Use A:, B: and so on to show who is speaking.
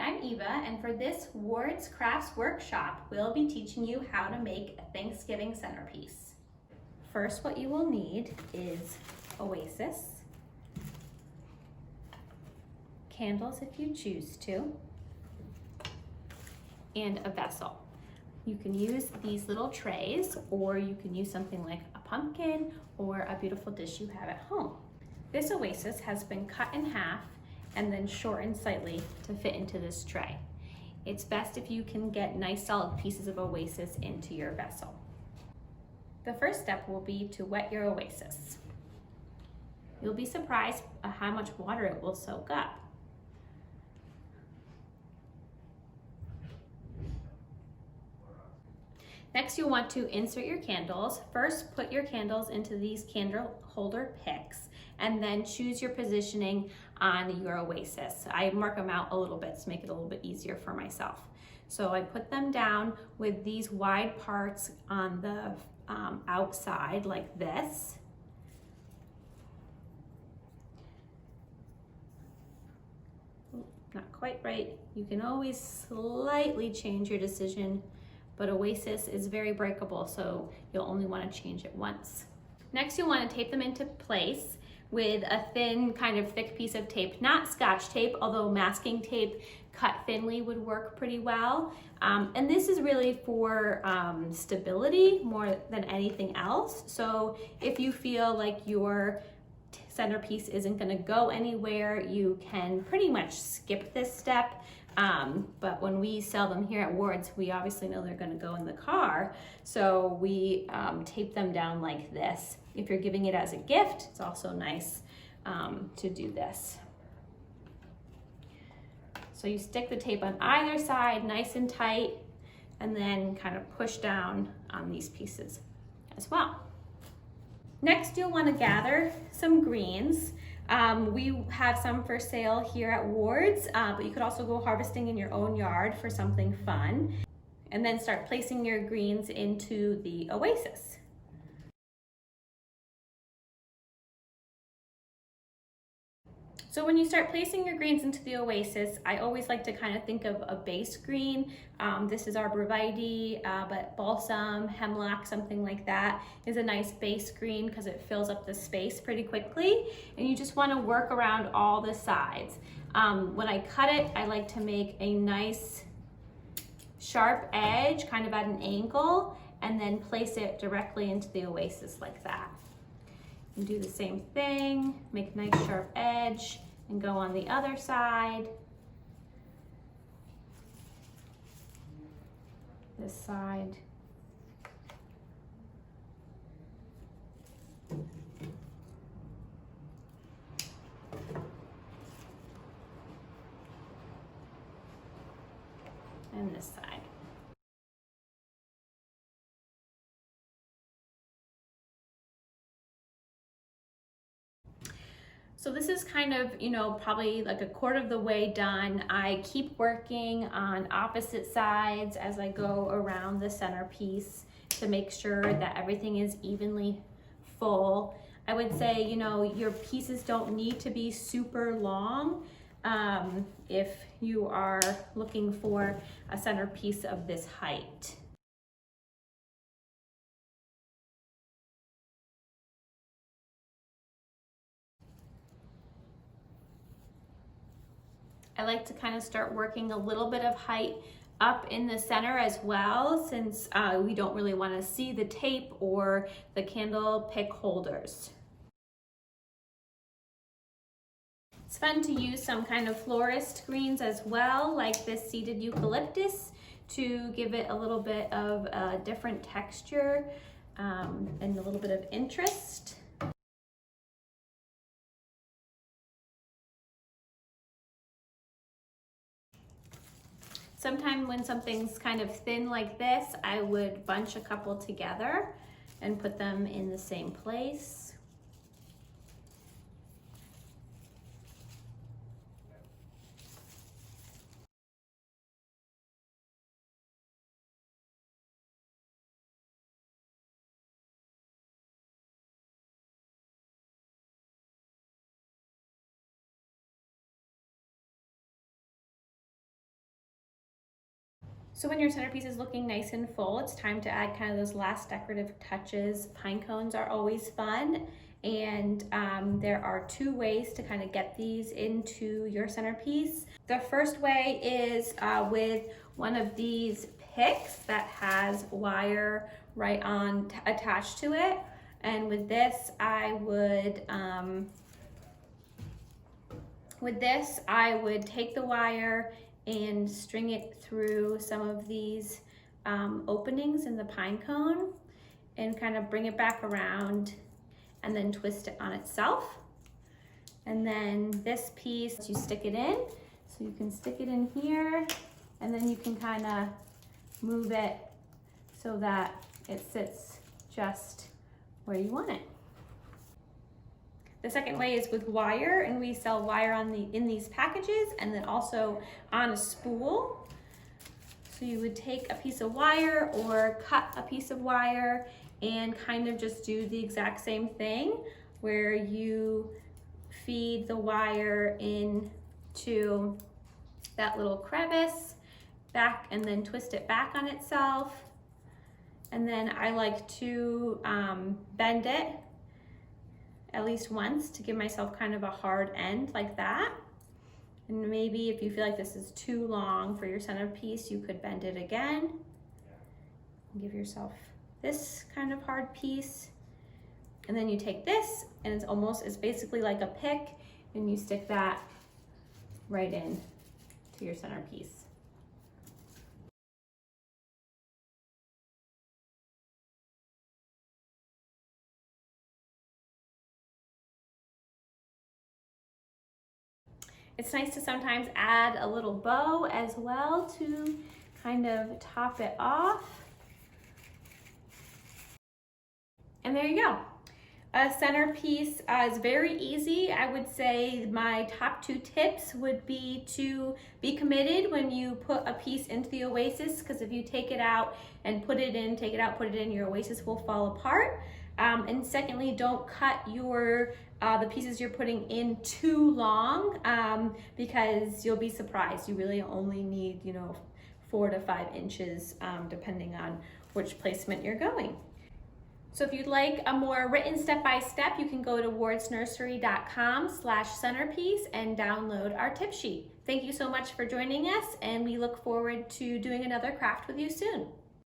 A: I'm Eva, and for this Ward's Crafts workshop, we'll be teaching you how to make a Thanksgiving centerpiece. First, what you will need is Oasis, candles if you choose to, and a vessel. You can use these little trays, or you can use something like a pumpkin or a beautiful dish you have at home. This Oasis has been cut in half and then shortened slightly to fit into this tray. It's best if you can get nice solid pieces of Oasis into your vessel. The first step will be to wet your Oasis. You'll be surprised at how much water it will soak up. Next, you'll want to insert your candles. First, put your candles into these candle holder picks, and then choose your positioning on your Oasis. I mark them out a little bit to make it a little bit easier for myself. So I put them down with these wide parts on the outside like this. Not quite right. You can always slightly change your decision, but Oasis is very breakable, so you'll only want to change it once. Next, you'll want to tape them into place with a thin, kind of thick piece of tape, not Scotch tape, although masking tape cut thinly would work pretty well. And this is really for stability more than anything else. So if you feel like your centerpiece isn't going to go anywhere, you can pretty much skip this step. But when we sell them here at Ward's, we obviously know they're going to go in the car, so we tape them down like this. If you're giving it as a gift, it's also nice to do this. So you stick the tape on either side nice and tight, and then kind of push down on these pieces as well. Next, you'll want to gather some greens. We have some for sale here at Ward's, but you could also go harvesting in your own yard for something fun. And then start placing your greens into the Oasis. So when you start placing your greens into the Oasis, I always like to kind of think of a base green. This is arborvitae, but balsam, hemlock, something like that is a nice base green because it fills up the space pretty quickly. And you just want to work around all the sides. When I cut it, I like to make a nice sharp edge, kind of at an angle, and then place it directly into the Oasis like that. And do the same thing, make a nice sharp edge, and go on the other side. This side. And this side. So this is kind of, probably like a quarter of the way done. I keep working on opposite sides as I go around the centerpiece to make sure that everything is evenly full. I would say, your pieces don't need to be super long if you are looking for a centerpiece of this height. I like to kind of start working a little bit of height up in the center as well, since we don't really want to see the tape or the candle pick holders. It's fun to use some kind of florist greens as well, like this seeded eucalyptus, to give it a little bit of a different texture and a little bit of interest. Sometimes when something's kind of thin like this, I would bunch a couple together and put them in the same place. So when your centerpiece is looking nice and full, it's time to add kind of those last decorative touches. Pine cones are always fun, and there are 2 ways to kind of get these into your centerpiece. The first way is with one of these picks that has wire right on attached to it. And with this, I would take the wire and string it through some of these openings in the pine cone and kind of bring it back around and then twist it on itself. And then this piece, you stick it in. So you can stick it in here, and then you can kind of move it so that it sits just where you want it. The second way is with wire, and we sell wire in these packages and then also on a spool. So you would take a piece of wire or cut a piece of wire and kind of just do the exact same thing where you feed the wire into that little crevice back and then twist it back on itself. And then I like to bend it at least once to give myself kind of a hard end like that. And maybe if you feel like this is too long for your centerpiece, you could bend it again. Give yourself this kind of hard piece. And then you take this, and it's basically like a pick, and you stick that right in to your centerpiece. It's nice to sometimes add a little bow as well to kind of top it off. And there you go. A centerpiece is very easy. I would say my top 2 tips would be to be committed when you put a piece into the Oasis, because if you take it out and put it in, take it out, put it in, your Oasis will fall apart. And secondly, don't cut the pieces you're putting in too long, because you'll be surprised. You really only need 4 to 5 inches depending on which placement you're going. So if you'd like a more written step-by-step, you can go to wardsnursery.com/centerpiece and download our tip sheet. Thank you so much for joining us, and we look forward to doing another craft with you soon.